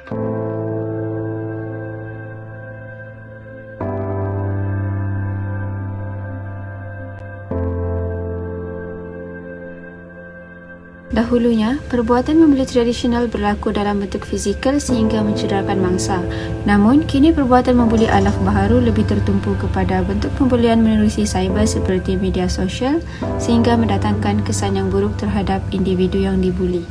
Dahulunya, perbuatan membuli tradisional berlaku dalam bentuk fizikal sehingga mencederahkan mangsa. Namun, kini perbuatan membuli alaf baharu lebih tertumpu kepada bentuk pembulian menerusi cyber seperti media sosial sehingga mendatangkan kesan yang buruk terhadap individu yang dibuli.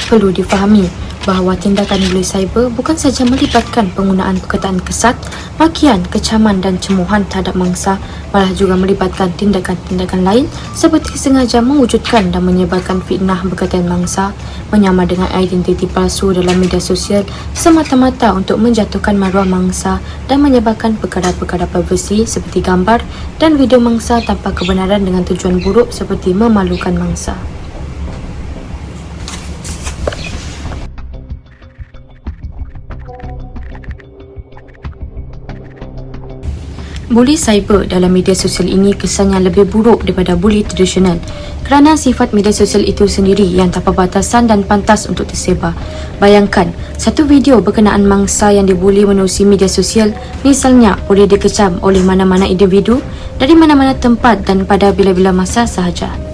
Perlu difahami bahawa tindakan buli cyber bukan sahaja melibatkan penggunaan perkataan kesat, makian, kecaman dan cemuhan terhadap mangsa, malah juga melibatkan tindakan-tindakan lain seperti sengaja mewujudkan dan menyebarkan fitnah berkaitan mangsa, menyamar dengan identiti palsu dalam media sosial semata-mata untuk menjatuhkan maruah mangsa dan menyebarkan perkara-perkara perversi seperti gambar dan video mangsa tanpa kebenaran dengan tujuan buruk seperti memalukan mangsa. Buli cyber dalam media sosial ini kesannya lebih buruk daripada buli tradisional kerana sifat media sosial itu sendiri yang tanpa batasan dan pantas untuk tersebar. Bayangkan, satu video berkenaan mangsa yang dibuli menerusi media sosial misalnya boleh dikecam oleh mana-mana individu dari mana-mana tempat dan pada bila-bila masa sahaja.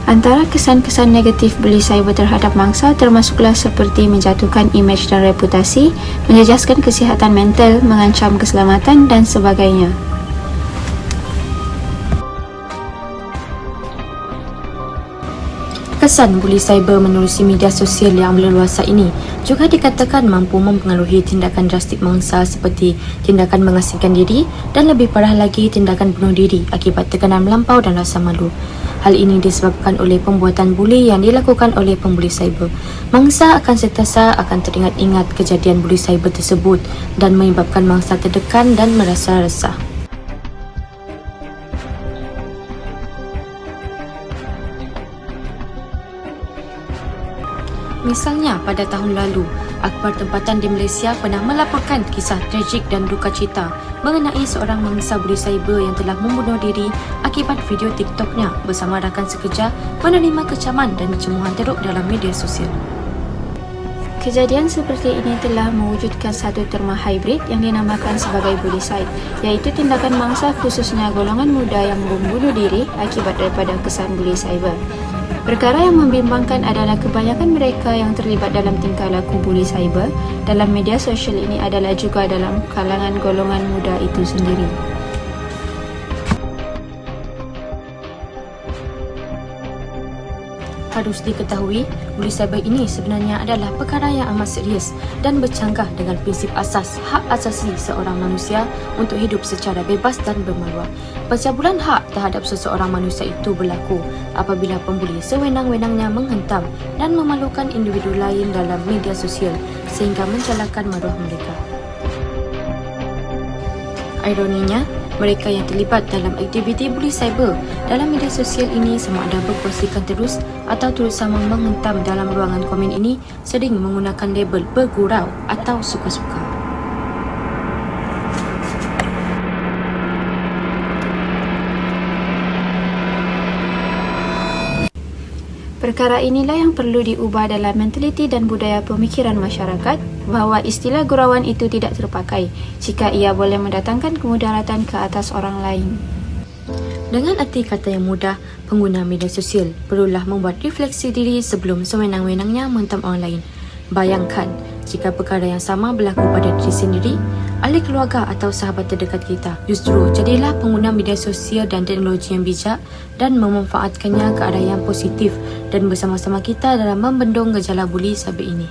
Antara kesan-kesan negatif buli cyber terhadap mangsa termasuklah seperti menjatuhkan imej dan reputasi, menjejaskan kesihatan mental, mengancam keselamatan dan sebagainya. Kesan buli cyber menerusi media sosial yang berleluasa ini juga dikatakan mampu mempengaruhi tindakan drastik mangsa seperti tindakan mengasingkan diri dan lebih parah lagi tindakan bunuh diri akibat tekanan melampau dan rasa malu. Hal ini disebabkan oleh pembuatan buli yang dilakukan oleh pembuli cyber. Mangsa akan sentiasa akan teringat-ingat kejadian buli cyber tersebut dan menyebabkan mangsa tertekan dan merasa resah. Misalnya, pada tahun lalu, akhbar tempatan di Malaysia pernah melaporkan kisah tragik dan duka cita mengenai seorang mangsa buli cyber yang telah membunuh diri akibat video TikToknya bersama rakan sekerja menerima kecaman dan cemuhan teruk dalam media sosial. Kejadian seperti ini telah mewujudkan satu terma hybrid yang dinamakan sebagai bulicide, iaitu tindakan mangsa khususnya golongan muda yang membunuh diri akibat daripada kesan buli cyber. Perkara yang membimbangkan adalah kebanyakan mereka yang terlibat dalam tingkah laku buli cyber dalam media sosial ini adalah juga dalam kalangan golongan muda itu sendiri. Harus diketahui, buli cyber ini sebenarnya adalah perkara yang amat serius dan bercanggah dengan prinsip asas hak asasi seorang manusia untuk hidup secara bebas dan bermaruah. Pencabulan hak terhadap seseorang manusia itu berlaku apabila pembuli sewenang-wenangnya menghentam dan memalukan individu lain dalam media sosial sehingga mencelakan maruah mereka. Ironinya, mereka yang terlibat dalam aktiviti buli cyber dalam media sosial ini sama ada berkongsikan terus atau turut sama menghentam dalam ruangan komen ini sering menggunakan label bergurau atau suka-suka. Perkara inilah yang perlu diubah dalam mentaliti dan budaya pemikiran masyarakat bahawa istilah gurauan itu tidak terpakai jika ia boleh mendatangkan kemudaratan ke atas orang lain. Dengan arti kata yang mudah, pengguna media sosial perlulah membuat refleksi diri sebelum sewenang-wenangnya menghentam orang lain. Bayangkan jika perkara yang sama berlaku pada diri sendiri, ahli keluarga atau sahabat terdekat kita. Justru jadilah pengguna media sosial dan teknologi yang bijak dan memanfaatkannya ke arah yang positif dan bersama-sama kita dalam membendung gejala buli cyber ini.